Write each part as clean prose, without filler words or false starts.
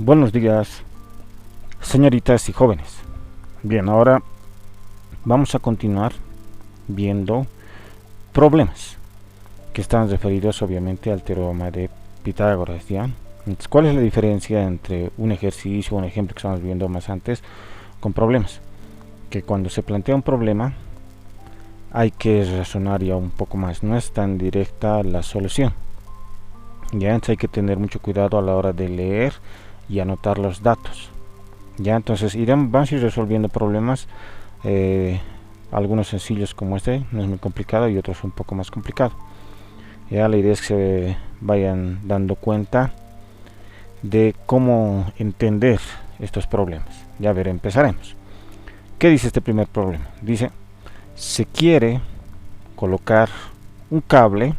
Buenos días, señoritas y jóvenes. Bien, ahora vamos a continuar viendo problemas que están referidos obviamente al teorema de Pitágoras, ¿ya? Entonces, ¿cuál es la diferencia entre un ejercicio o un ejemplo que estamos viendo más antes con problemas? Que cuando se plantea un problema hay que razonar ya un poco más, no es tan directa la solución. Ya, entonces hay que tener mucho cuidado a la hora de leer y anotar los datos. Ya, entonces vamos a ir resolviendo problemas, algunos sencillos como este, no es muy complicado, y otros un poco más complicados. Ya, la idea es que se vayan dando cuenta de cómo entender estos problemas. Ya, a ver, empezaremos. ¿Qué dice este primer problema? Dice, se quiere colocar un cable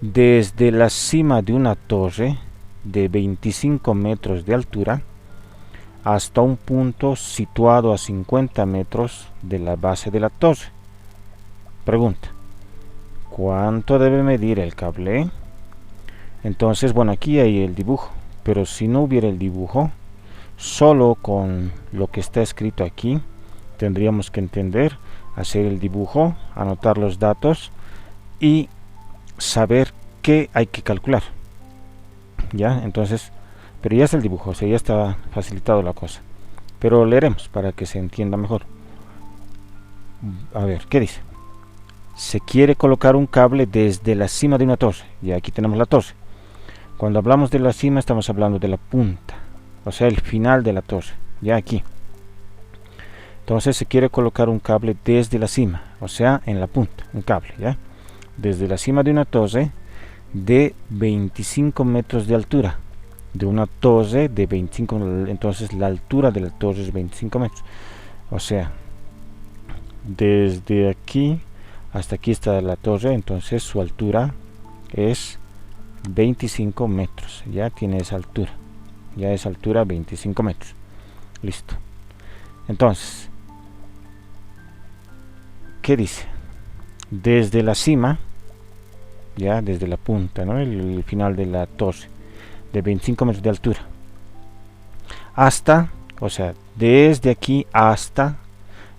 desde la cima de una torre de 25 metros de altura hasta un punto situado a 50 metros de la base de la torre. Pregunta, ¿cuánto debe medir el cable? Entonces, bueno, aquí hay el dibujo, pero si no hubiera el dibujo, solo con lo que está escrito aquí, tendríamos que entender, hacer el dibujo, anotar los datos y saber qué hay que calcular. Ya, entonces, pero ya está el dibujo, o sea, ya está facilitado la cosa, pero leeremos para que se entienda mejor. A ver, ¿qué dice? Se quiere colocar un cable desde la cima de una torre, y aquí tenemos la torre. Cuando hablamos de la cima estamos hablando de la punta, o sea, el final de la torre, ya aquí. Entonces se quiere colocar un cable desde la cima, o sea, en la punta, un cable, ya, desde la cima de una torre de 25 metros de altura, de una torre de 25, entonces la altura de la torre es 25 metros, o sea, desde aquí hasta aquí está la torre, entonces su altura es 25 metros, ya tiene esa altura, ya es altura 25 metros, listo. Entonces, ¿qué dice? Desde la cima, ya desde la punta, ¿no? el final de la torre de 25 metros de altura hasta, o sea, desde aquí hasta,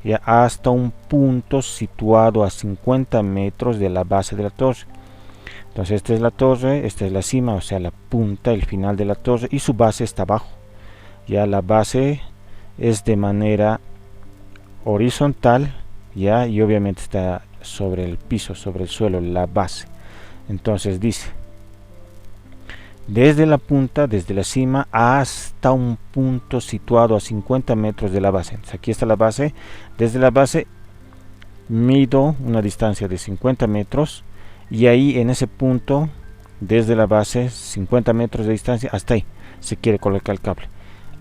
ya hasta un punto situado a 50 metros de la base de la torre. Entonces esta es la torre, esta es la cima, o sea, la punta, el final de la torre, y su base está abajo. Ya la base es de manera horizontal, ya, y obviamente está sobre el piso, sobre el suelo, la base. Entonces dice, desde la punta, desde la cima hasta un punto situado a 50 metros de la base. Entonces aquí está la base. Desde la base mido una distancia de 50 metros y ahí en ese punto, desde la base, 50 metros de distancia, hasta ahí se quiere colocar el cable.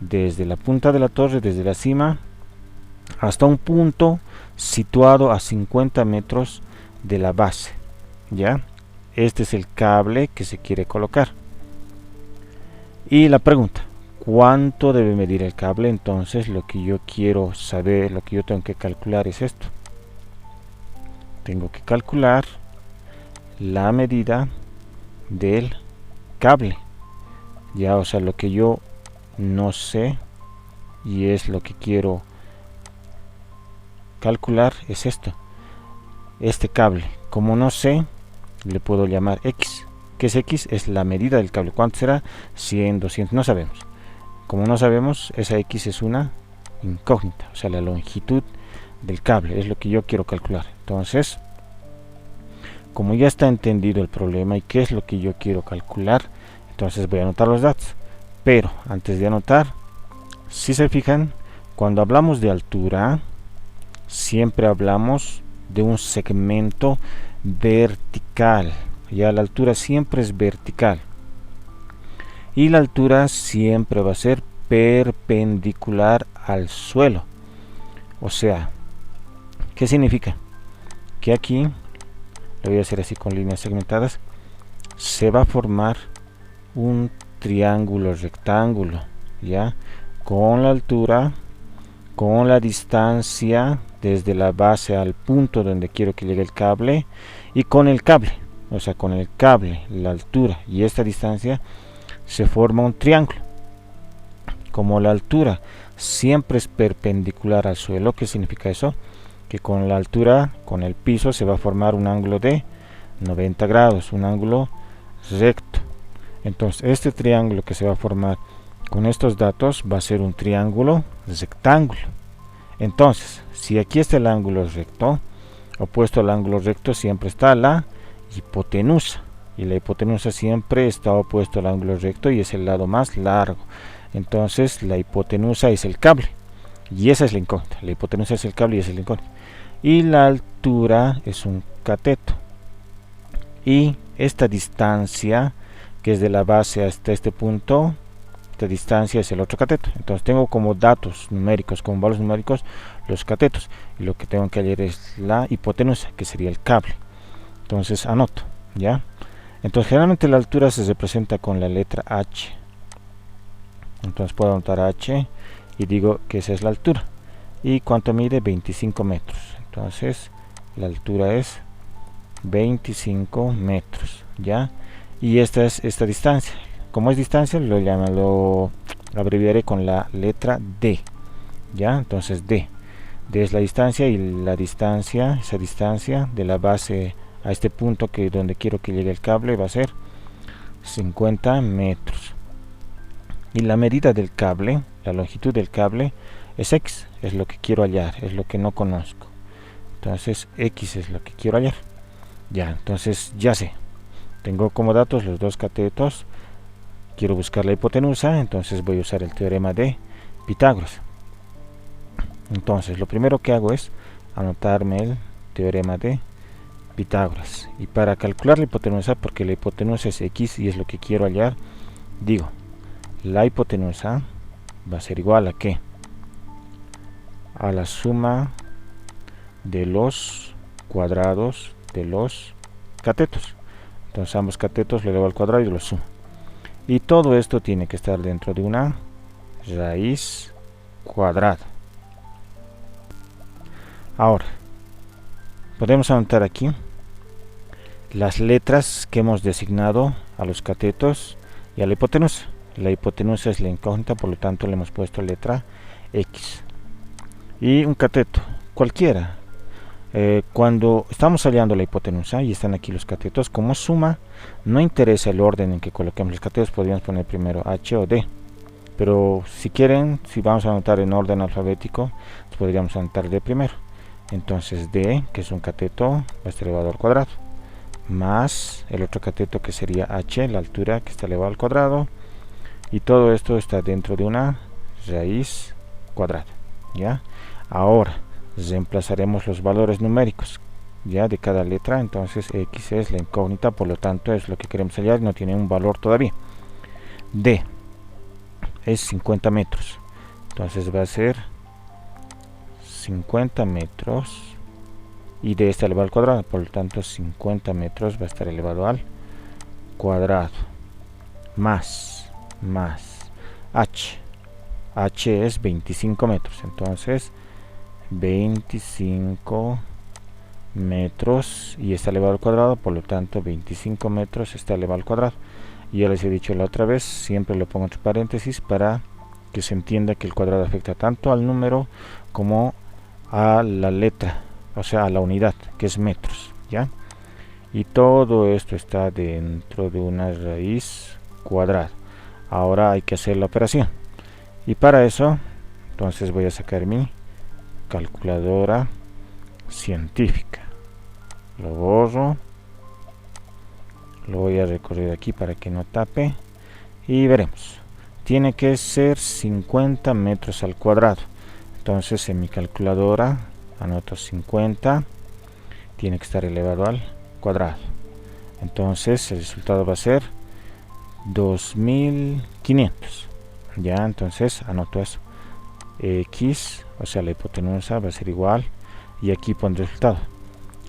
Desde la punta de la torre, desde la cima, hasta un punto situado a 50 metros de la base. ¿Ya? Este es el cable que se quiere colocar. Y la pregunta, ¿cuánto debe medir el cable? Entonces lo que yo quiero saber, lo que yo tengo que calcular es esto. Tengo que calcular la medida del cable. Ya, o sea, lo que yo no sé y es lo que quiero calcular es esto. Este cable, como no sé, le puedo llamar X. ¿Qué es X? Es la medida del cable. ¿Cuánto será? 100, 200, no sabemos. Como no sabemos, esa X es una incógnita, o sea, la longitud del cable es lo que yo quiero calcular. Entonces, como ya está entendido el problema y qué es lo que yo quiero calcular, entonces voy a anotar los datos. Pero antes de anotar, si se fijan, cuando hablamos de altura, siempre hablamos de un segmento vertical. Ya la altura siempre es vertical y la altura siempre va a ser perpendicular al suelo. O sea, ¿qué significa? Que aquí, lo voy a hacer así con líneas segmentadas, se va a formar un triángulo rectángulo, ya, con la altura, con la distancia desde la base al punto donde quiero que llegue el cable y con el cable. O sea, con el cable, la altura y esta distancia se forma un triángulo. Como la altura siempre es perpendicular al suelo, ¿qué significa eso? Que con la altura, con el piso, se va a formar un ángulo de 90 grados, un ángulo recto. Entonces este triángulo que se va a formar con estos datos va a ser un triángulo rectángulo. Entonces, si aquí está el ángulo recto, opuesto al ángulo recto siempre está la hipotenusa, y la hipotenusa siempre está opuesto al ángulo recto y es el lado más largo. Entonces la hipotenusa es el cable, y esa es la incógnita. La hipotenusa es el cable y esa es la incógnita. Y la altura es un cateto, y esta distancia que es de la base hasta este punto, esta distancia es el otro cateto. Entonces tengo como datos numéricos, como valores numéricos, los catetos, y lo que tengo que hallar es la hipotenusa, que sería el cable. Entonces anoto, ¿ya? Entonces generalmente la altura se representa con la letra H. Entonces puedo anotar H y digo que esa es la altura. ¿Y cuánto mide? 25 metros. Entonces la altura es 25 metros, ¿ya? Y esta es esta distancia. Como es distancia, lo abreviaré con la letra D, ¿ya? Entonces D es la distancia, y la distancia, esa distancia de la base a este punto que donde quiero que llegue el cable va a ser 50 metros. Y la medida del cable, la longitud del cable es X, es lo que quiero hallar, es lo que no conozco. Entonces X es lo que quiero hallar. Ya, entonces ya sé, tengo como datos los dos catetos, quiero buscar la hipotenusa, entonces voy a usar el teorema de Pitágoras. Entonces lo primero que hago es anotarme el teorema de Pitágoras, y para calcular la hipotenusa, porque la hipotenusa es X y es lo que quiero hallar, digo, la hipotenusa va a ser igual a ¿qué? A la suma de los cuadrados de los catetos. Entonces ambos catetos lo elevo al cuadrado y lo sumo, y todo esto tiene que estar dentro de una raíz cuadrada. Ahora podemos anotar aquí las letras que hemos designado a los catetos y a la hipotenusa. La hipotenusa es la incógnita, por lo tanto le hemos puesto letra X. Y un cateto cualquiera, cuando estamos hallando la hipotenusa y están aquí los catetos, como suma no interesa el orden en que coloquemos los catetos, podríamos poner primero H o D, pero si quieren, si vamos a anotar en orden alfabético, podríamos anotar D primero. Entonces D, que es un cateto, va a estar elevado al cuadrado, más el otro cateto que sería H, la altura, que está elevado al cuadrado, y todo esto está dentro de una raíz cuadrada, ¿ya? Ahora reemplazaremos los valores numéricos, ya, de cada letra. Entonces X es la incógnita, por lo tanto es lo que queremos hallar, no tiene un valor todavía. D es 50 metros, entonces va a ser 50 metros, y D está elevado al cuadrado, por lo tanto 50 metros va a estar elevado al cuadrado, más H es 25 metros, entonces 25 metros y está elevado al cuadrado, por lo tanto 25 metros está elevado al cuadrado. Y ya les he dicho la otra vez, siempre lo pongo entre paréntesis para que se entienda que el cuadrado afecta tanto al número como a la letra, o sea a la unidad, que es metros, ¿ya? Y todo esto está dentro de una raíz cuadrada. Ahora hay que hacer la operación, y para eso entonces voy a sacar mi calculadora científica, lo borro, lo voy a recorrer aquí para que no tape, y veremos, tiene que ser 50 metros al cuadrado. Entonces en mi calculadora anoto 50, tiene que estar elevado al cuadrado, entonces el resultado va a ser 2500, ya. Entonces anoto eso, X, o sea la hipotenusa va a ser igual, y aquí pondré el resultado,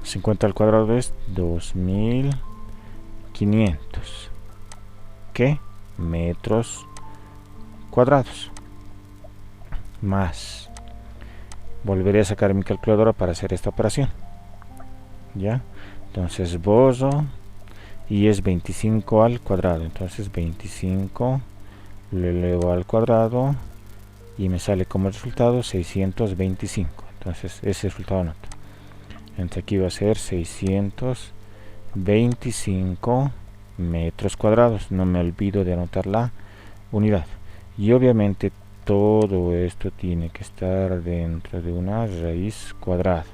50 al cuadrado es 2500 ¿qué? Metros cuadrados, más, volveré a sacar mi calculadora para hacer esta operación, ya. Entonces borro y es 25 al cuadrado. Entonces 25 lo elevo al cuadrado y me sale como resultado 625. Entonces ese resultado anoto. Entonces aquí va a ser 625 metros cuadrados. No me olvido de anotar la unidad. Y obviamente todo esto tiene que estar dentro de una raíz cuadrada.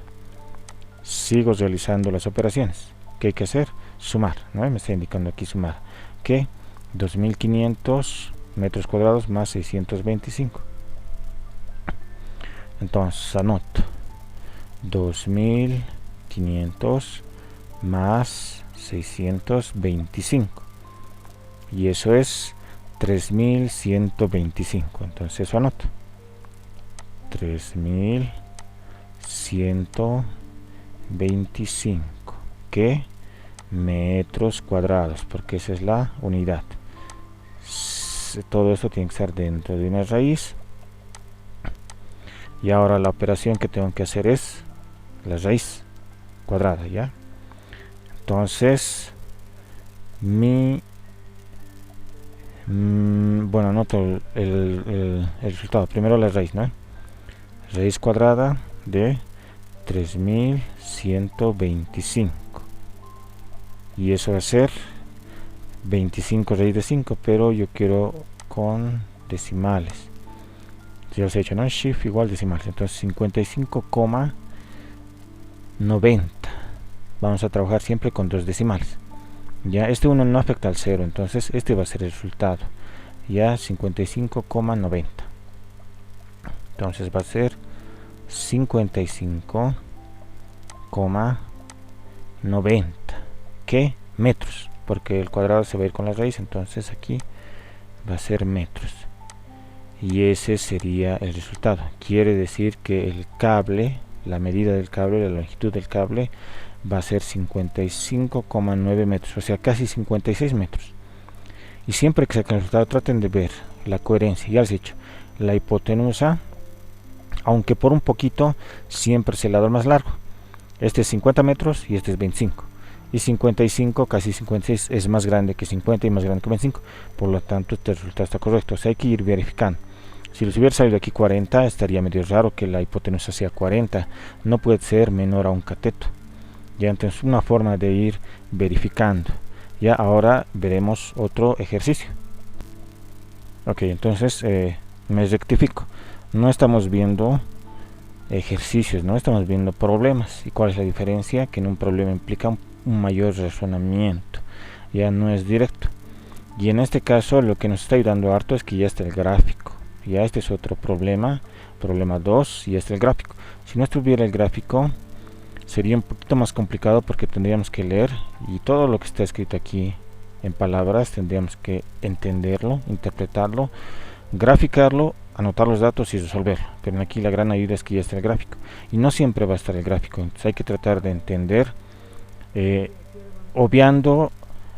Sigo realizando las operaciones. ¿Qué hay que hacer? Sumar, ¿no? Me está indicando aquí sumar. Que 2500 metros cuadrados más 625. Entonces anoto 2500 más 625. Y eso es 3125. Entonces eso anoto. 3125. ¿Qué? Metros cuadrados, porque esa es la unidad. Todo esto tiene que estar dentro de una raíz. Y ahora la operación que tengo que hacer es la raíz cuadrada, ¿ya? Entonces bueno, anoto el resultado. Primero la raíz, ¿no? Raíz cuadrada de 3125. Y eso va a ser 25 raíz de 5, pero yo quiero con decimales. Ya os he hecho, ¿no? Shift igual decimales. Entonces 55,90. Vamos a trabajar siempre con dos decimales. Ya este 1 no afecta al 0, entonces este va a ser el resultado. Ya 55,90. Entonces va a ser 55,90. ¿Qué? Metros, porque el cuadrado se va a ir con la raíz, entonces aquí va a ser metros. Y ese sería el resultado. Quiere decir que el cable, la medida del cable, la longitud del cable va a ser 55,9 metros, o sea casi 56 metros. Y siempre que saquen el resultado traten de ver la coherencia. Ya les he dicho, la hipotenusa, aunque por un poquito, siempre es el lado más largo. Este es 50 metros y este es 25. Y 55, casi 56, es más grande que 50 y más grande que 25. Por lo tanto, este resultado está correcto. O sea, hay que ir verificando. Si les hubiera salido aquí 40, estaría medio raro que la hipotenusa sea 40. No puede ser menor a un cateto. Ya, entonces, una forma de ir verificando. Ya, ahora veremos otro ejercicio. Ok, entonces me rectifico. No estamos viendo ejercicios, no estamos viendo problemas. ¿Y cuál es la diferencia? Que en un problema implica un mayor razonamiento, ya no es directo. Y en este caso lo que nos está ayudando harto es que ya está el gráfico. Ya este es otro problema, problema 2, y este es el gráfico. Si no estuviera el gráfico sería un poquito más complicado porque tendríamos que leer y todo lo que está escrito aquí en palabras tendríamos que entenderlo, interpretarlo, graficarlo, anotar los datos y resolverlo. Pero aquí la gran ayuda es que ya está el gráfico y no siempre va a estar el gráfico, entonces hay que tratar de entender obviando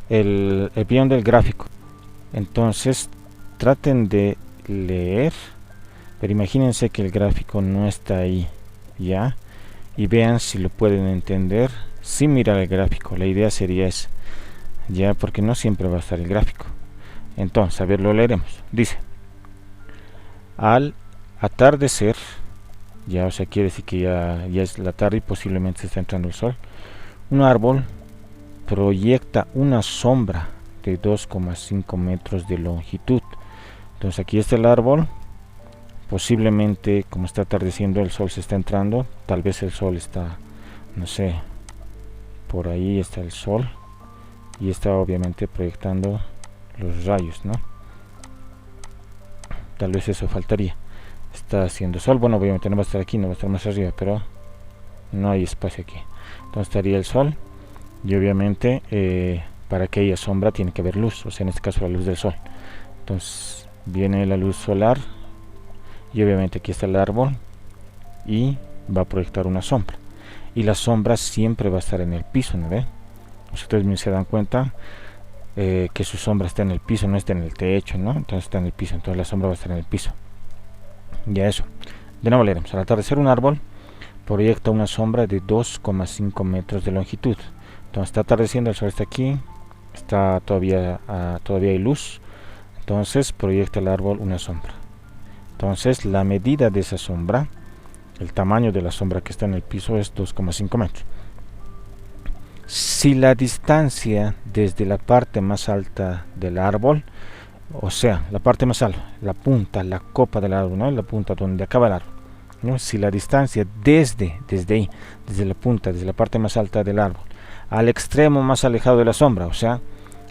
el guión del gráfico. Entonces traten de leer, pero imagínense que el gráfico no está ahí, ya, y vean si lo pueden entender sin mirar el gráfico. La idea sería esa, ya, porque no siempre va a estar el gráfico. Entonces, a ver, lo leeremos. Dice: al atardecer, ya, o sea, quiere decir que ya es la tarde y posiblemente se está entrando el sol, un árbol proyecta una sombra de 2,5 metros de longitud. Entonces aquí está el árbol, posiblemente como está atardeciendo el sol se está entrando, tal vez el sol está, no sé, por ahí está el sol y está obviamente proyectando los rayos, ¿no? Tal vez eso faltaría. Está haciendo sol, bueno, obviamente no va a estar aquí, no va a estar más arriba, pero no hay espacio aquí. Entonces estaría el sol y obviamente para que haya sombra tiene que haber luz, o sea, en este caso la luz del sol. Entonces viene la luz solar y obviamente aquí está el árbol y va a proyectar una sombra, y la sombra siempre va a estar en el piso, ¿no ve? Ustedes me se dan cuenta que su sombra está en el piso, no está en el techo, ¿no? Entonces está en el piso, entonces la sombra va a estar en el piso. Ya eso. De nuevo leeremos: al atardecer un árbol proyecta una sombra de 2,5 metros de longitud. Entonces está atardeciendo, el sol está aquí, está todavía hay luz, entonces proyecta el árbol una sombra. Entonces la medida de esa sombra, el tamaño de la sombra que está en el piso, es 2,5 metros. Si la distancia desde la parte más alta del árbol, o sea, la parte más alta, la punta, la copa del árbol, ¿no? La punta donde acaba el árbol, ¿no? Si la distancia desde ahí, desde la punta, desde la parte más alta del árbol, al extremo más alejado de la sombra, o sea,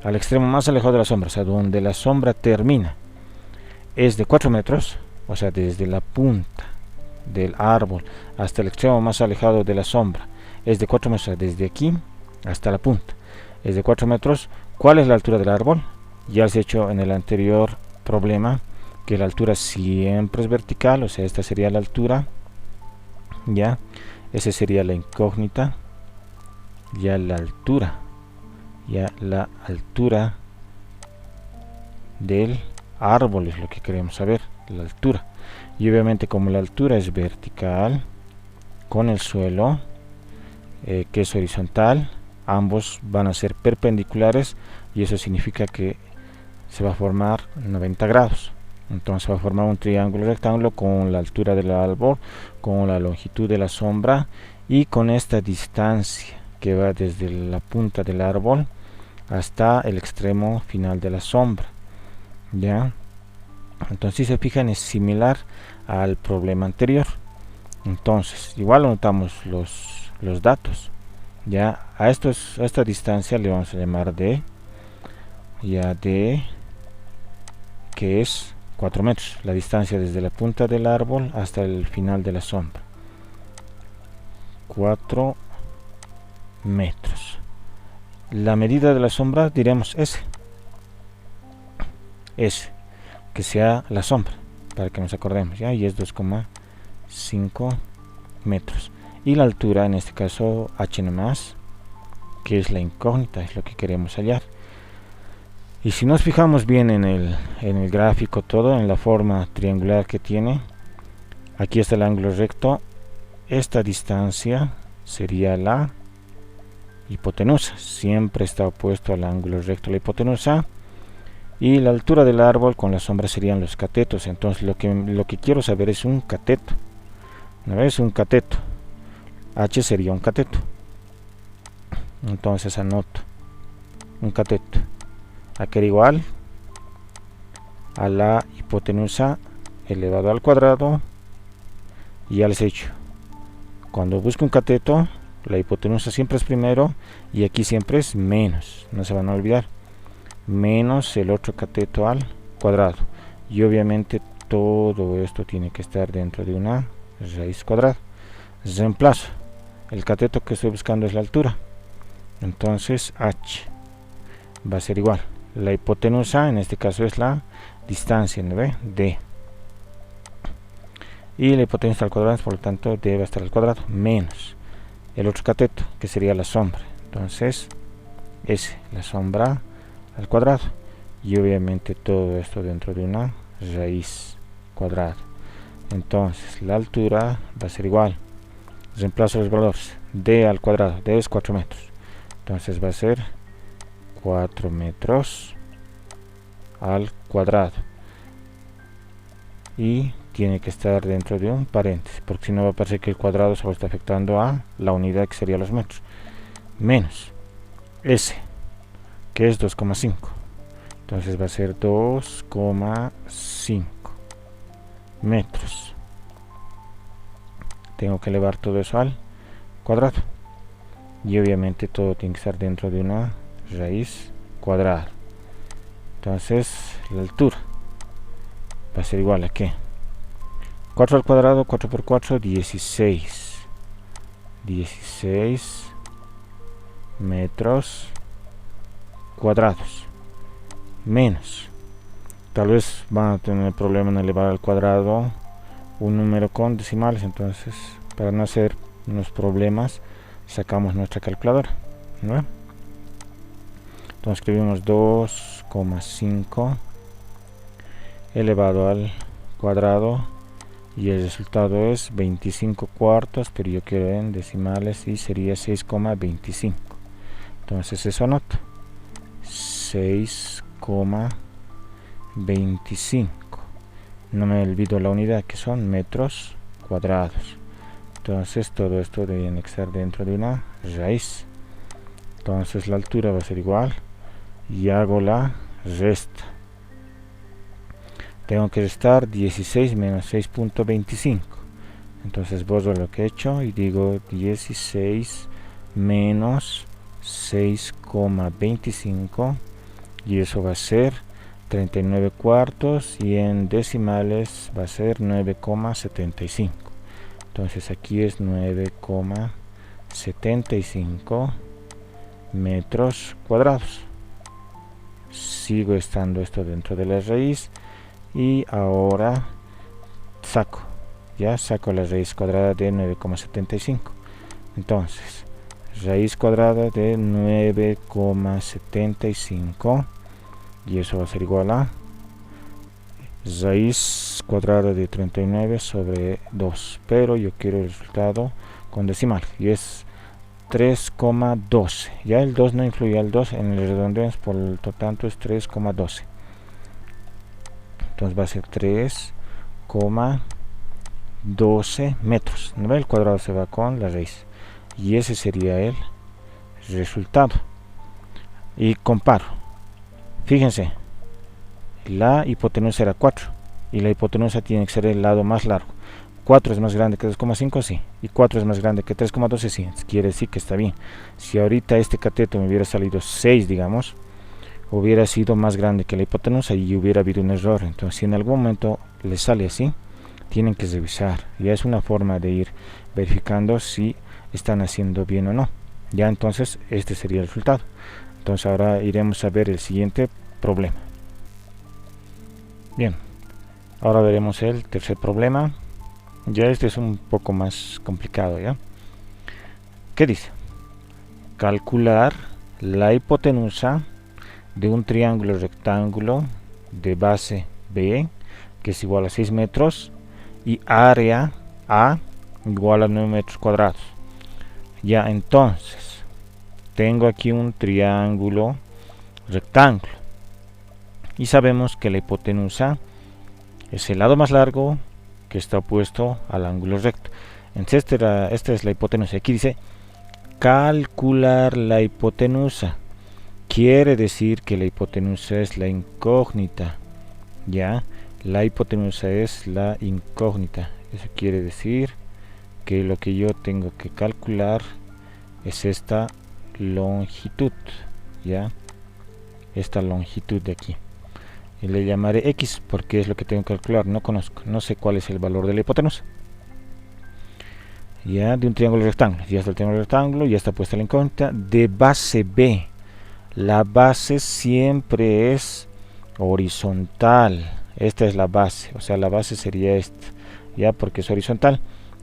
al extremo más alejado de la sombra, o sea, donde la sombra termina, es de 4 metros, o sea, desde la punta del árbol hasta el extremo más alejado de la sombra, es de 4 metros, o sea, desde aquí hasta la punta, es de 4 metros. ¿Cuál es la altura del árbol? Ya os he hecho en el anterior problema que la altura siempre es vertical, o sea, esta sería la altura, ya, esa sería la incógnita, ya la altura del árbol es lo que queremos saber, la altura. Y obviamente como la altura es vertical con el suelo, que es horizontal, ambos van a ser perpendiculares, y eso significa que se va a formar 90 grados. Entonces va a formar un triángulo rectángulo con la altura del árbol, con la longitud de la sombra y con esta distancia que va desde la punta del árbol hasta el extremo final de la sombra. ¿Ya? Entonces, si se fijan, es similar al problema anterior. Entonces, igual anotamos los datos. Ya, a esta distancia le vamos a llamar D, ya D, que es 4 metros, la distancia desde la punta del árbol hasta el final de la sombra, 4 metros. La medida de la sombra diremos S, que sea la sombra, para que nos acordemos, ya, y es 2,5 metros. Y la altura, en este caso h nomás, que es la incógnita, es lo que queremos hallar. Y si nos fijamos bien en el gráfico, todo en la forma triangular que tiene, aquí está el ángulo recto, esta distancia sería la hipotenusa, siempre está opuesto al ángulo recto la hipotenusa, y la altura del árbol con la sombra serían los catetos. Entonces lo que quiero saber es un cateto, ¿no ves? Un cateto, h sería un cateto, entonces anoto un cateto, aquí era igual a la hipotenusa elevado al cuadrado, y ya les he dicho, cuando busco un cateto, la hipotenusa siempre es primero, y aquí siempre es menos, no se van a olvidar, menos el otro cateto al cuadrado, y obviamente todo esto tiene que estar dentro de una raíz cuadrada. Reemplazo, el cateto que estoy buscando es la altura, entonces h va a ser igual, la hipotenusa en este caso es la distancia, ¿no ve? D, y la hipotenusa al cuadrado, por lo tanto D va a estar al cuadrado, menos el otro cateto que sería la sombra, entonces S, la sombra al cuadrado, y obviamente todo esto dentro de una raíz cuadrada. Entonces la altura va a ser igual, reemplazo los valores, D al cuadrado, D es 4 metros, entonces va a ser 4 metros al cuadrado, y tiene que estar dentro de un paréntesis, porque si no va a parecer que el cuadrado solo está afectando a la unidad que sería los metros, menos S, que es 2,5, entonces va a ser 2,5 metros. Tengo que elevar todo eso al cuadrado, y obviamente todo tiene que estar dentro de una raíz cuadrada. Entonces la altura va a ser igual a ¿qué? 4 al cuadrado, 4 por 4, 16 metros cuadrados, menos, tal vez van a tener problema en elevar al cuadrado un número con decimales, entonces para no hacer unos problemas sacamos nuestra calculadora, ¿no? Entonces escribimos 2,5 elevado al cuadrado, y el resultado es 25 cuartos, pero yo quiero en decimales y sería 6,25. Entonces eso anoto, 16,25. No me olvido la unidad, que son metros cuadrados. Entonces todo esto debe anexar dentro de una raíz. Entonces la altura va a ser igual, y hago la resta. Tengo que restar 16 menos 6.25. Entonces borro lo que he hecho y digo 16 menos 6,25, y eso va a ser 39 cuartos, y en decimales va a ser 9,75. Entonces aquí es 9,75 metros cuadrados. Sigo estando esto dentro de la raíz, y ahora saco la raíz cuadrada de 9,75. Entonces raíz cuadrada de 9,75, y eso va a ser igual a raíz cuadrada de 39 sobre 2, pero yo quiero el resultado con decimal, y es 3,12. Ya el 2 no influye, al 2 en el redondeo, por lo tanto es 3,12. Entonces va a ser 3,12 metros. ¿No? El cuadrado se va con la raíz, y ese sería el resultado. Y comparo. Fíjense, la hipotenusa era 4, y la hipotenusa tiene que ser el lado más largo. 4 es más grande que 2,5, sí, y 4 es más grande que 3,12, sí, quiere decir que está bien. Si ahorita este cateto me hubiera salido 6, digamos, hubiera sido más grande que la hipotenusa y hubiera habido un error. Entonces, si en algún momento les sale así, tienen que revisar. Ya es una forma de ir verificando si están haciendo bien o no. Ya entonces este sería el resultado. Entonces ahora iremos a ver el siguiente problema. Bien, ahora veremos el tercer problema. Ya este es un poco más complicado, ¿ya? ¿Qué dice? Calcular la hipotenusa de un triángulo rectángulo de base B, que es igual a 6 metros, y área A igual a 9 metros cuadrados. Ya, entonces tengo aquí un triángulo rectángulo, y sabemos que la hipotenusa es el lado más largo que está opuesto al ángulo recto. Entonces esta es la hipotenusa. Aquí dice calcular la hipotenusa. Quiere decir que la hipotenusa es la incógnita. Ya, la hipotenusa es la incógnita. Eso quiere decir que lo que yo tengo que calcular es esta longitud. Ya, esta longitud de aquí. Y le llamaré X porque es lo que tengo que calcular. No conozco, no sé cuál es el valor de la hipotenusa. Ya, de un triángulo rectángulo. Ya está el triángulo rectángulo, ya está puesta la incógnita. De base B. La base siempre es horizontal. Esta es la base, o sea, la base sería esta. Ya, porque es horizontal.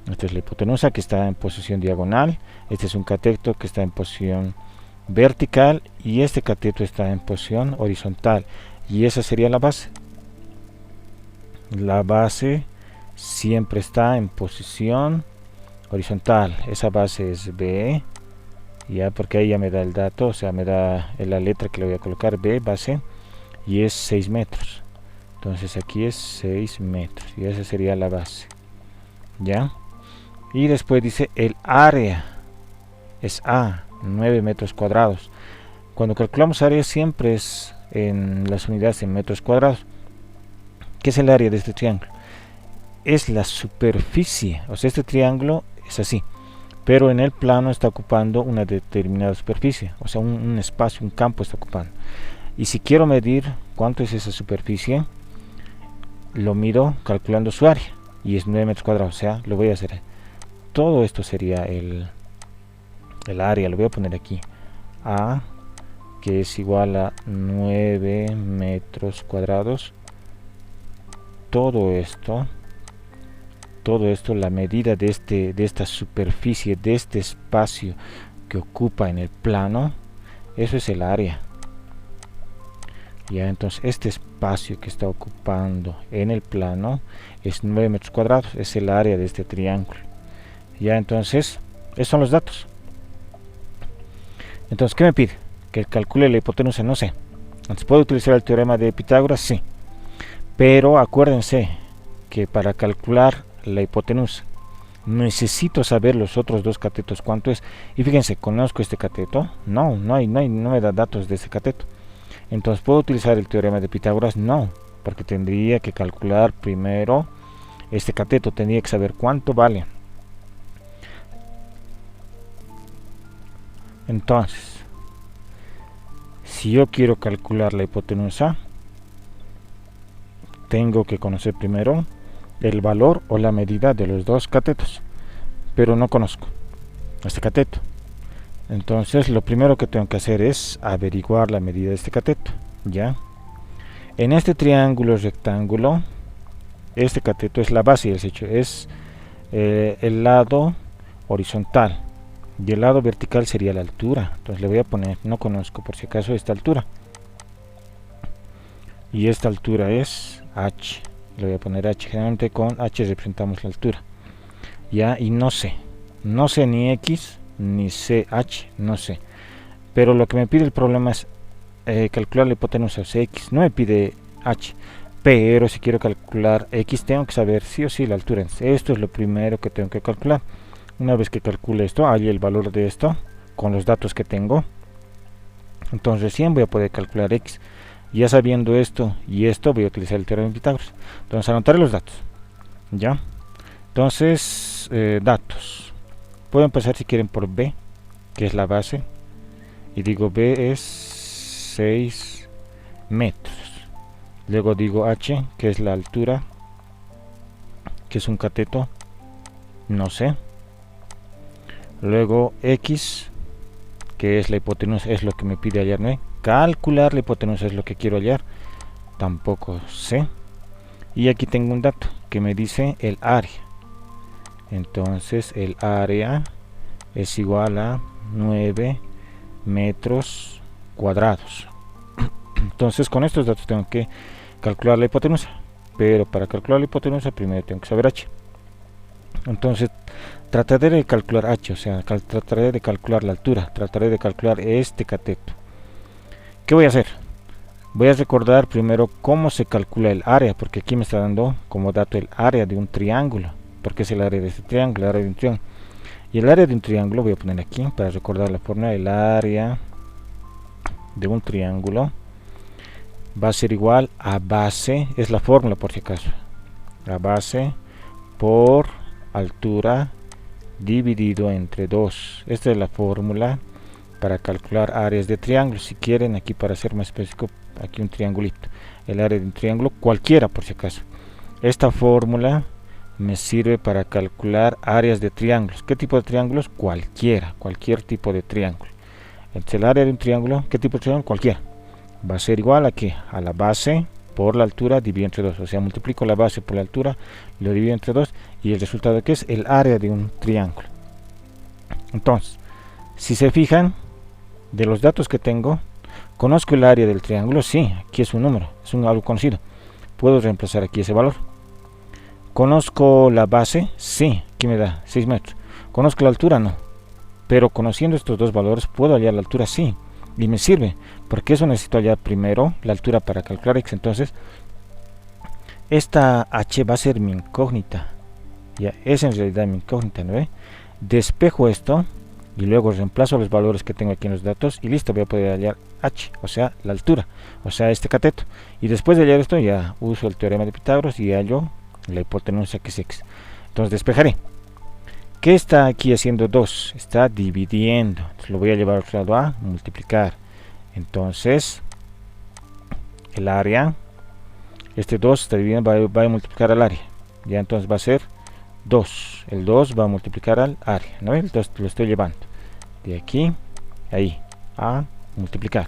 Esta es la hipotenusa, que está en posición diagonal. Este es un cateto que está en posición vertical, y este cateto está en posición horizontal. Y esa sería la base. La base siempre está en posición horizontal. Esa base es B, ya, porque ahí ya me da el dato, o sea, me da la letra que le voy a colocar, B, base, y es 6 metros. Entonces aquí es 6 metros, y esa sería la base. Ya. Y después dice el área es A, 9 metros cuadrados. Cuando calculamos área siempre es en las unidades en metros cuadrados. ¿Qué es el área de este triángulo? Es la superficie, o sea, este triángulo es así, pero en el plano está ocupando una determinada superficie, o sea, un espacio, un campo está ocupando. Y si quiero medir cuánto es esa superficie, lo mido calculando su área, y es 9 metros cuadrados, o sea, lo voy a hacer. Todo esto sería el área, lo voy a poner aquí, A, que es igual a 9 metros cuadrados. Todo esto, la medida de esta superficie, de este espacio que ocupa en el plano, eso es el área. Ya, entonces este espacio que está ocupando en el plano es 9 metros cuadrados, es el área de este triángulo. Ya, entonces esos son los datos. Entonces, ¿qué me pide? Que calcule la hipotenusa, no sé. Entonces, ¿puedo utilizar el teorema de Pitágoras? Sí. Pero acuérdense que para calcular la hipotenusa necesito saber los otros dos catetos cuánto es. Y fíjense, ¿conozco este cateto? No me da datos de ese cateto. Entonces, ¿puedo utilizar el teorema de Pitágoras? No, porque tendría que calcular primero este cateto, tendría que saber cuánto vale. Entonces, si yo quiero calcular la hipotenusa, tengo que conocer primero el valor o la medida de los dos catetos, pero no conozco este cateto. Entonces, lo primero que tengo que hacer es averiguar la medida de este cateto. ¿Ya? En este triángulo rectángulo, este cateto es la base del hecho, es el lado horizontal, y el lado vertical sería la altura. Entonces le voy a poner, no conozco por si acaso, esta altura, y esta altura es h. Le voy a poner h, generalmente con h representamos la altura. Ya, y no sé ni x ni ch, no sé, pero lo que me pide el problema es calcular la hipotenusa. O sea, x no me pide h, pero si quiero calcular x tengo que saber sí o sí la altura. Esto es lo primero que tengo que calcular. Una vez que calcule esto, hay el valor de esto con los datos que tengo, entonces recién voy a poder calcular x. Ya sabiendo esto y esto, voy a utilizar el teorema de Pitágoras. Entonces anotaré los datos. Ya, entonces datos, puedo empezar si quieren por b, que es la base, y digo b es 6 metros. Luego digo h, que es la altura, que es un cateto, no sé. Luego x, que es la hipotenusa, es lo que me pide hallar, ¿no? Calcular la hipotenusa es lo que quiero hallar, tampoco sé. Y aquí tengo un dato que me dice el área. Entonces el área es igual a 9 metros cuadrados. Entonces con estos datos tengo que calcular la hipotenusa, pero para calcular la hipotenusa primero tengo que saber h. Entonces trataré de calcular h, o sea, trataré de calcular la altura, trataré de calcular este cateto. ¿Qué voy a hacer? Voy a recordar primero cómo se calcula el área, porque aquí me está dando como dato el área de un triángulo, porque es el área de este triángulo, el área de un triángulo. Y el área de un triángulo voy a poner aquí para recordar la fórmula. El área de un triángulo va a ser igual a base, es la fórmula por si acaso, la base por altura dividido entre 2. Esta es la fórmula para calcular áreas de triángulos. Si quieren, aquí para ser más específico, aquí un triangulito, el área de un triángulo cualquiera por si acaso. Esta fórmula me sirve para calcular áreas de triángulos. ¿Qué tipo de triángulos? Cualquier tipo de triángulo. Entonces el área de un triángulo, ¿qué tipo de triángulo? Cualquiera. Va a ser igual a ¿qué? A la base por la altura dividido entre 2. O sea, multiplico la base por la altura, lo divido entre 2 y el resultado que es el área de un triángulo. Entonces, si se fijan, de los datos que tengo, conozco el área del triángulo, sí, aquí es un número, es un algo conocido. Puedo reemplazar aquí ese valor. ¿Conozco la base? Sí, aquí me da 6 metros. ¿Conozco la altura? No. Pero conociendo estos dos valores, ¿puedo hallar la altura? Sí. Y me sirve, porque eso necesito hallar primero la altura para calcular x. Entonces, esta h va a ser mi incógnita. Ya, es en realidad mi incógnita, ¿no ve? Despejo esto y luego reemplazo los valores que tengo aquí en los datos y listo, voy a poder hallar h, o sea, la altura, o sea, este cateto. Y después de hallar esto, ya uso el teorema de Pitágoras y hallo la hipotenusa, que es x. Entonces despejaré. ¿Qué está aquí haciendo 2? Está dividiendo. Entonces lo voy a llevar al otro lado a multiplicar. Entonces el área, este 2 está dividiendo, va a multiplicar al área. Ya entonces va a ser 2. El 2 va a multiplicar al área, ¿no? Entonces lo estoy llevando de aquí ahí a multiplicar.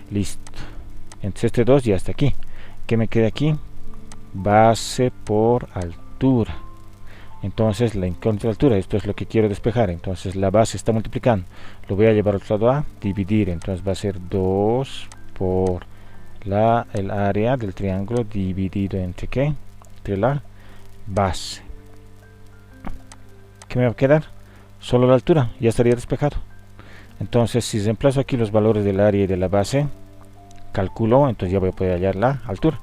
Listo. Entonces este 2 ya está aquí. ¿Qué me queda aquí? Base por altura. Entonces la incógnita de altura, esto es lo que quiero despejar. Entonces la base está multiplicando, lo voy a llevar al otro lado a dividir. Entonces va a ser 2 por el área del triángulo dividido entre ¿qué? Entre la base. ¿Qué me va a quedar? Solo la altura, ya estaría despejado. Entonces si reemplazo aquí los valores del área y de la base, calculo, entonces ya voy a poder hallar la altura.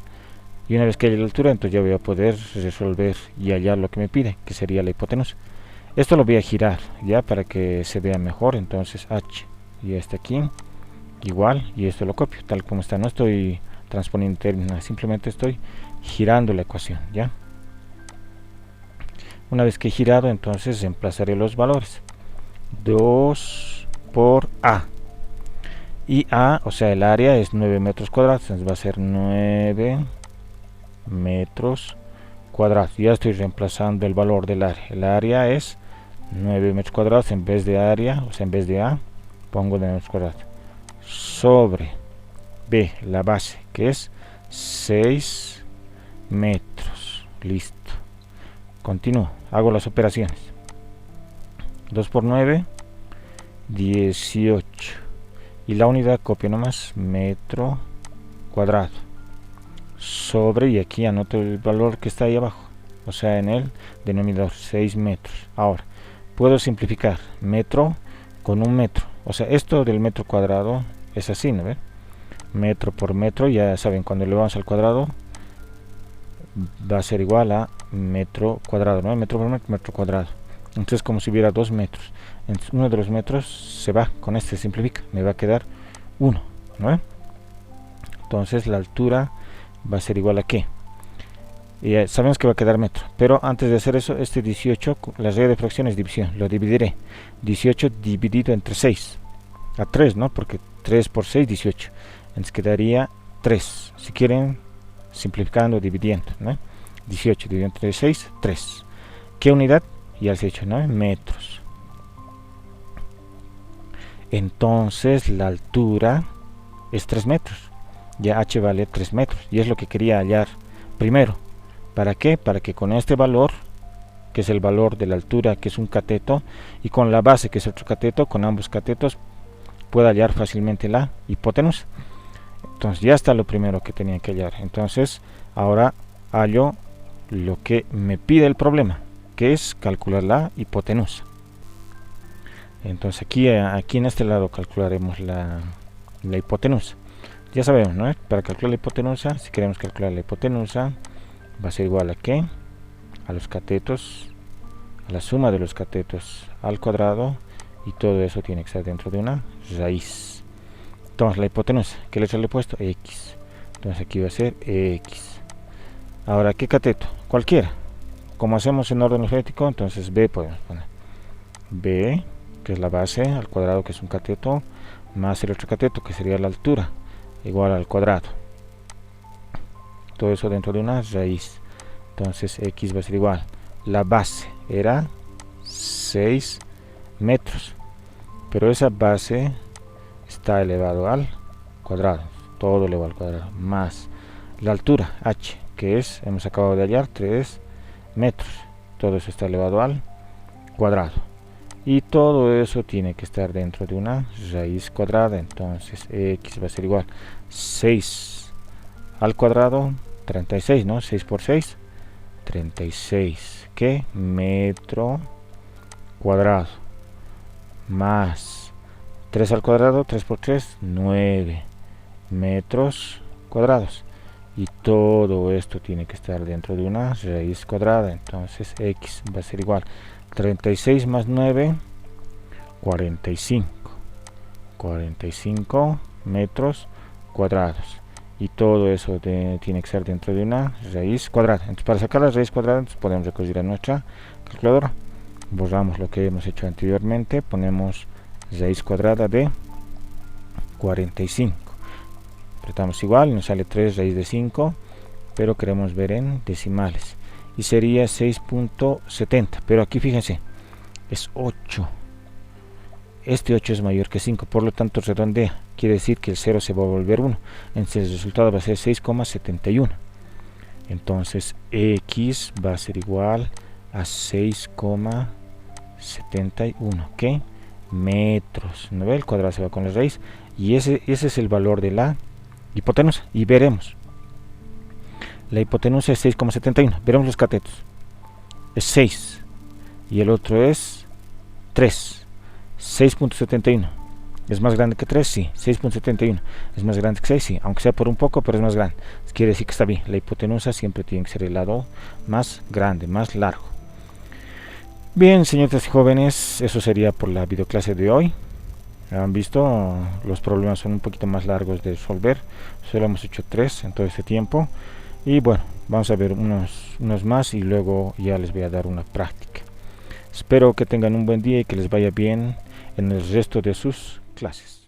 Y una vez que haya la altura, entonces ya voy a poder resolver y hallar lo que me pide, que sería la hipotenusa. Esto lo voy a girar ya para que se vea mejor. Entonces h y este aquí igual, y esto lo copio tal como está. No estoy transponiendo términos, simplemente estoy girando la ecuación ya. Una vez que he girado, entonces reemplazaré los valores. 2 por a, y a, o sea el área es 9 metros cuadrados, entonces va a ser 9 metros cuadrados. Ya estoy reemplazando el valor del área. El área es 9 metros cuadrados, en vez de área, o sea en vez de a, pongo de metros cuadrados, sobre b, la base, que es 6 metros. Listo. Continúo, hago las operaciones. 2 por 9, 18. Y la unidad copio nomás, metro cuadrado. Sobre, y aquí anoto el valor que está ahí abajo, o sea en el denominador, 6 metros. Ahora, puedo simplificar metro con un metro. O sea, esto del metro cuadrado es así, ¿no ven? Metro por metro, ya saben, cuando le vamos al cuadrado va a ser igual a metro cuadrado, ¿no? Metro por metro, metro cuadrado. Entonces como si hubiera 2 metros. Entonces uno de los metros se va, con este se simplifica, me va a quedar 1, ¿no? Entonces la altura va a ser igual a qué. Y sabemos que va a quedar metro, pero antes de hacer eso, este 18, la regla de fracciones es división, lo dividiré. 18 dividido entre 6, a 3, ¿no? Porque 3 por 6, 18. Entonces quedaría 3. Si quieren, simplificando, dividiendo, ¿no? 18 dividido entre 6, 3. ¿Qué unidad? Ya se ha hecho, ¿no? Metros. Entonces la altura es 3 metros. Ya h vale 3 metros. Y es lo que quería hallar primero. ¿Para qué? Para que con este valor, que es el valor de la altura, que es un cateto, y con la base, que es otro cateto, con ambos catetos, pueda hallar fácilmente la hipotenusa. Entonces ya está lo primero que tenía que hallar. Entonces ahora hallo lo que me pide el problema, que es calcular la hipotenusa. Entonces aquí en este lado calcularemos la hipotenusa. Ya sabemos, ¿no? Para calcular la hipotenusa, si queremos calcular la hipotenusa, va a ser igual a ¿qué? A los catetos, a la suma de los catetos al cuadrado, y todo eso tiene que estar dentro de una raíz. Entonces la hipotenusa, ¿qué letra le he puesto? X. Entonces aquí va a ser X. Ahora, ¿qué cateto? Cualquiera. Como hacemos en orden alfabético, entonces B podemos poner. B, que es la base, al cuadrado, que es un cateto, más el otro cateto, que sería la altura, igual al cuadrado. Todo eso dentro de una raíz. Entonces X va a ser igual. La base era 6 metros. Pero esa base está elevado al cuadrado. Todo elevado al cuadrado. Más la altura, h, que es, hemos acabado de hallar, 3 metros. Todo eso está elevado al cuadrado. Y todo eso tiene que estar dentro de una raíz cuadrada. Entonces X va a ser igual 6 al cuadrado, 36, ¿no? 6 por 6, 36. ¿Qué? Metro cuadrado. Más 3 al cuadrado, 3 por 3, 9 metros cuadrados. Y todo esto tiene que estar dentro de una raíz cuadrada. Entonces X va a ser igual 36 más 9, 45. 45 metros cuadrados. Y todo eso tiene que ser dentro de una raíz cuadrada. Entonces para sacar la raíz cuadrada podemos recurrir a nuestra calculadora. Borramos lo que hemos hecho anteriormente. Ponemos raíz cuadrada de 45. Apretamos igual, nos sale 3 raíz de 5. Pero queremos ver en decimales. Y sería 6.70. Pero aquí fíjense, es 8. Este 8 es mayor que 5, por lo tanto redondea. Quiere decir que el 0 se va a volver 1. Entonces el resultado va a ser 6,71. Entonces X va a ser igual a 6,71. ¿Qué? Metros. ¿No ve? El cuadrado se va con la raíz. Y ese es el valor de la hipotenusa. Y veremos. La hipotenusa es 6,71. Veremos los catetos. Es 6. Y el otro es 3. 6.71. ¿Es más grande que 3? Sí. 6.71. ¿Es más grande que 6? Sí. Aunque sea por un poco, pero es más grande. Quiere decir que está bien. La hipotenusa siempre tiene que ser el lado más grande, más largo. Bien, señores y jóvenes, eso sería por la videoclase de hoy. Han visto, los problemas son un poquito más largos de resolver. Solo hemos hecho 3 en todo este tiempo. Y bueno, vamos a ver unos más y luego ya les voy a dar una práctica. Espero que tengan un buen día y que les vaya bien en el resto de sus clases.